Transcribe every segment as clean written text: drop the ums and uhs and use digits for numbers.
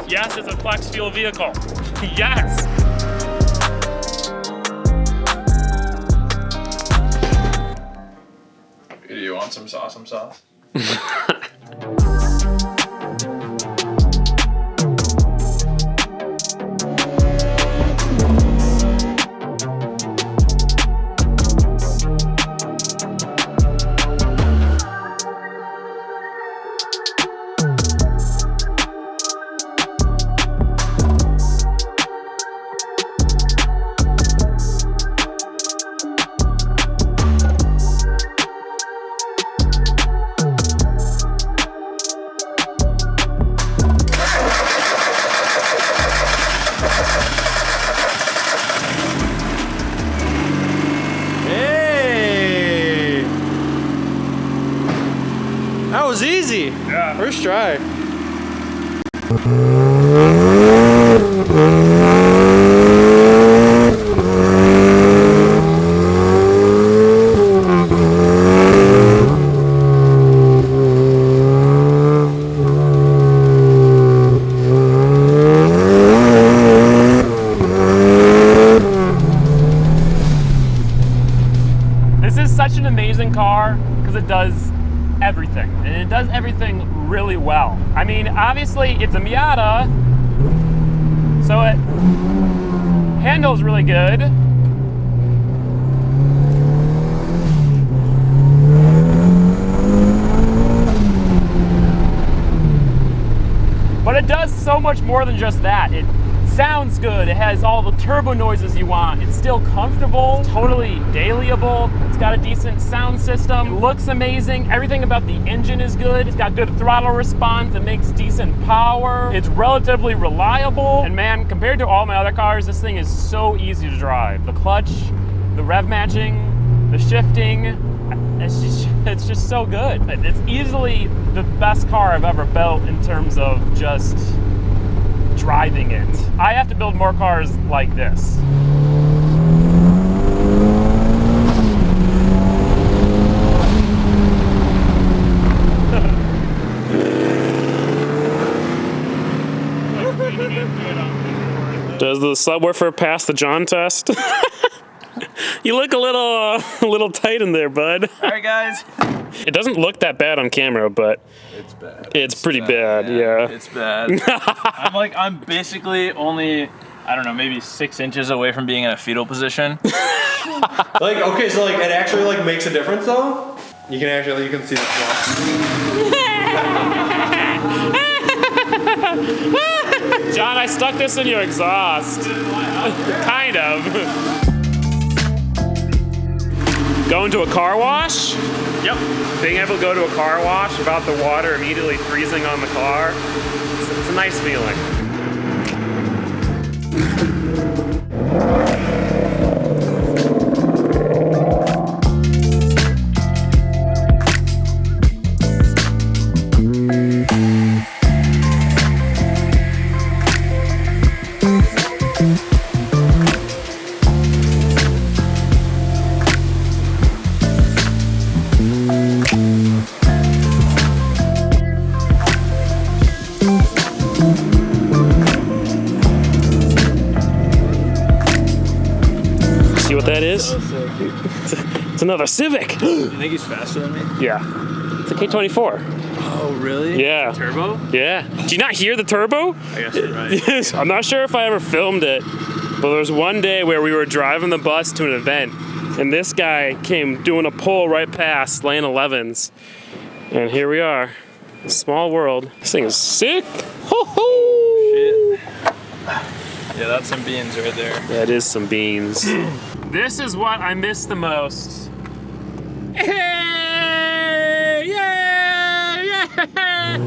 Yes, it's a flex fuel vehicle. Yes. Do you want some sauce? That was easy. Yeah. First try. This is such an amazing car because it does everything, and it does everything really well. I mean, obviously it's a Miata, so it handles really good. But it does so much more than just that. It sounds good, it has all the turbo noises you want, it's still comfortable, totally dailyable, it's got a decent sound system, looks amazing, everything about the engine is good, it's got good throttle response, it makes decent power, it's relatively reliable, and man, compared to all my other cars, this thing is so easy to drive. The clutch, the rev matching, the shifting, it's just so good. It's easily the best car I've ever built in terms of just driving it. I have to build more cars like this. Does the subwoofer pass the John test? You look a little tight in there, bud. All right, guys. It doesn't look that bad on camera, but It's bad. it's pretty bad. Yeah. It's bad. I'm basically only, I don't know, maybe 6 inches away from being in a fetal position. Like, okay, so like it actually like makes a difference though. You can see the flaw. John, I stuck this in your exhaust. Kind of. Going to a car wash? Yep. Being able to go to a car wash without the water immediately freezing on the car, it's a nice feeling. See what that is? It's another Civic. You think he's faster than me? Yeah. It's a K24. Oh, really? Yeah. Turbo? Yeah. Do you not hear the turbo? I guess you're right. I'm not sure if I ever filmed it, but there was one day where we were driving the bus to an event, and this guy came doing a pull right past lane 11s. And here we are. Small world. This thing is sick. Ho-ho! Shit. Yeah, that's some beans right there. That is some beans. This is what I miss the most. Hey! Yeah! Yeah!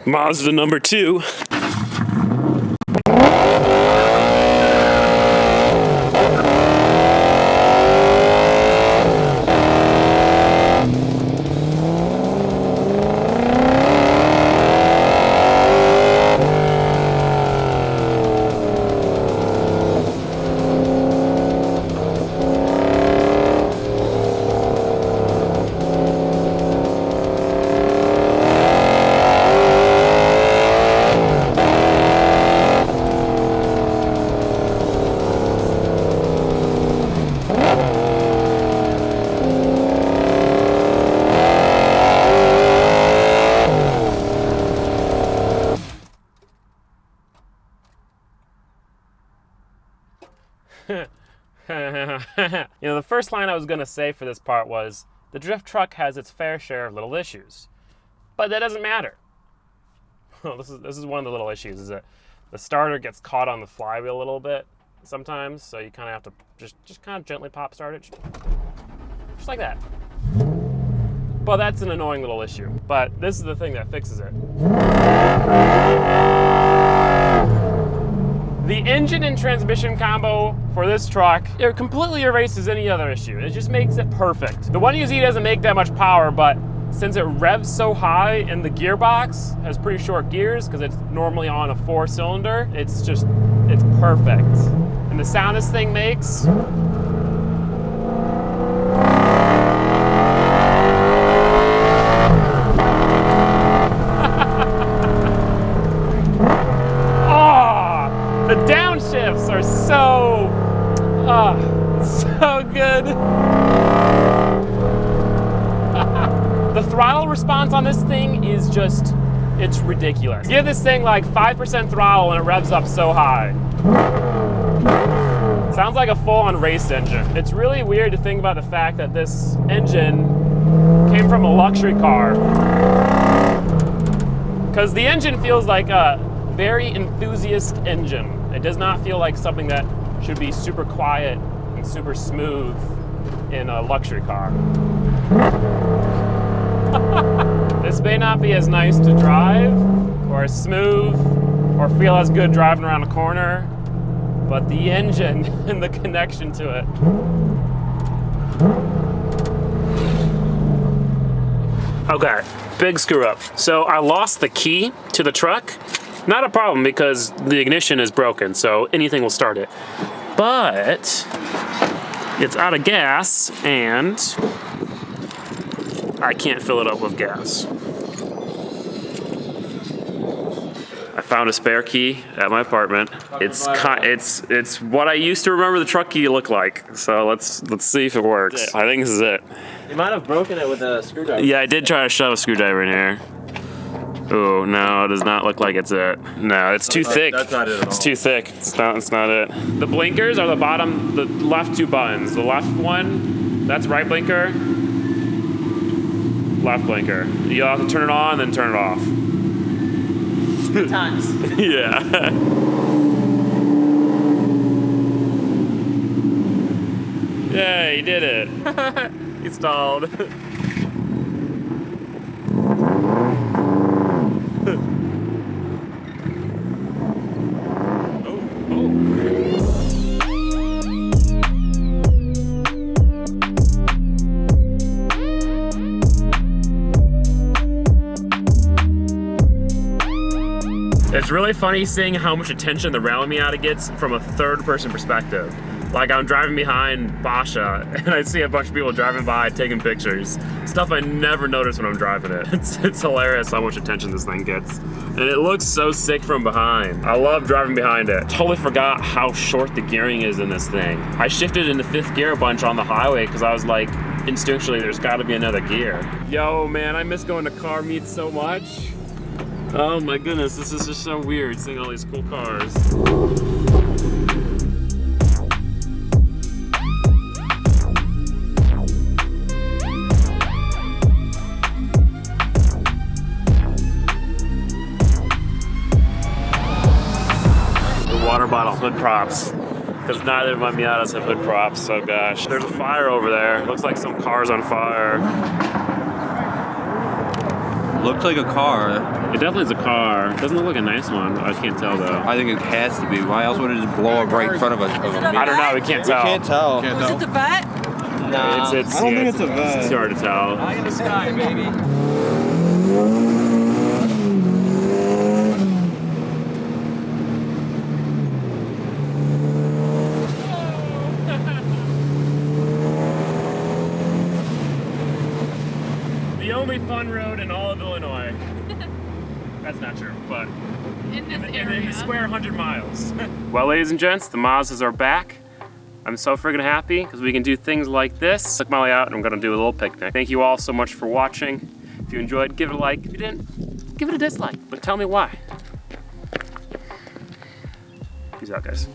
Mazda number 2. You know, the first line I was gonna say for this part was, the drift truck has its fair share of little issues. But that doesn't matter. This is one of the little issues, is that the starter gets caught on the flywheel a little bit sometimes, so you kind of have to just kind of gently pop start it. Just like that. But that's an annoying little issue. But this is the thing that fixes it. The engine and transmission combo for this truck, it completely erases any other issue. It just makes it perfect. The 1UZ doesn't make that much power, but since it revs so high and the gearbox has pretty short gears because it's normally on a 4-cylinder, it's perfect. And the sound this thing makes, the downshifts are so good. The throttle response on this thing is just, it's ridiculous. Give this thing like 5% throttle and it revs up so high. Sounds like a full-on race engine. It's really weird to think about the fact that this engine came from a luxury car. Because the engine feels like a very enthusiast engine. It does not feel like something that should be super quiet and super smooth in a luxury car. This may not be as nice to drive, or as smooth, or feel as good driving around a corner, but the engine and the connection to it. Okay, big screw up. So I lost the key to the truck. Not a problem because the ignition is broken, so anything will start it. But it's out of gas and I can't fill it up with gas. I found a spare key at my apartment. It's what I used to remember the truck key to look like. So let's see if it works. I think this is it. You might have broken it with a screwdriver. Yeah, I did try to shove a screwdriver in here. Oh, no, it does not look like it's it. No, it's too thick. That's not it at all. It's too thick. It's not it. The blinkers are the bottom, the left two buttons. The left one, that's right blinker. Left blinker. You'll have to turn it on, then turn it off. Good times. Yeah. Yeah, he did it. He stalled. It's really funny seeing how much attention the rally Miata gets from a third-person perspective. Like I'm driving behind Basha and I see a bunch of people driving by taking pictures. Stuff I never notice when I'm driving it. It's hilarious how much attention this thing gets. And it looks so sick from behind. I love driving behind it. Totally forgot how short the gearing is in this thing. I shifted into 5th gear a bunch on the highway because I was like, instinctually, there's gotta be another gear. Yo, man, I miss going to car meets so much. Oh my goodness, this is just so weird seeing all these cool cars. The water bottle hood props. Because neither of my Miatas have hood props, so gosh. There's a fire over there. Looks like some car's on fire. Looked like a car. It definitely is a car. It doesn't look like a nice one. I can't tell though. I think it has to be. Why else would it just blow up right in front of us? I don't know. We can't tell. Can't tell. Was it the vet? Nah. It's, I don't think it's a vet. It's hard to tell. Eye in the sky, baby. The only fun road in all of Illinois. That's not true, but In this in area. the square 100 miles. Well, ladies and gents, the Mazdas are back. I'm so friggin' happy because we can do things like this. Took Molly out and I'm gonna do a little picnic. Thank you all so much for watching. If you enjoyed, give it a like. If you didn't, give it a dislike, but tell me why. Peace out, guys.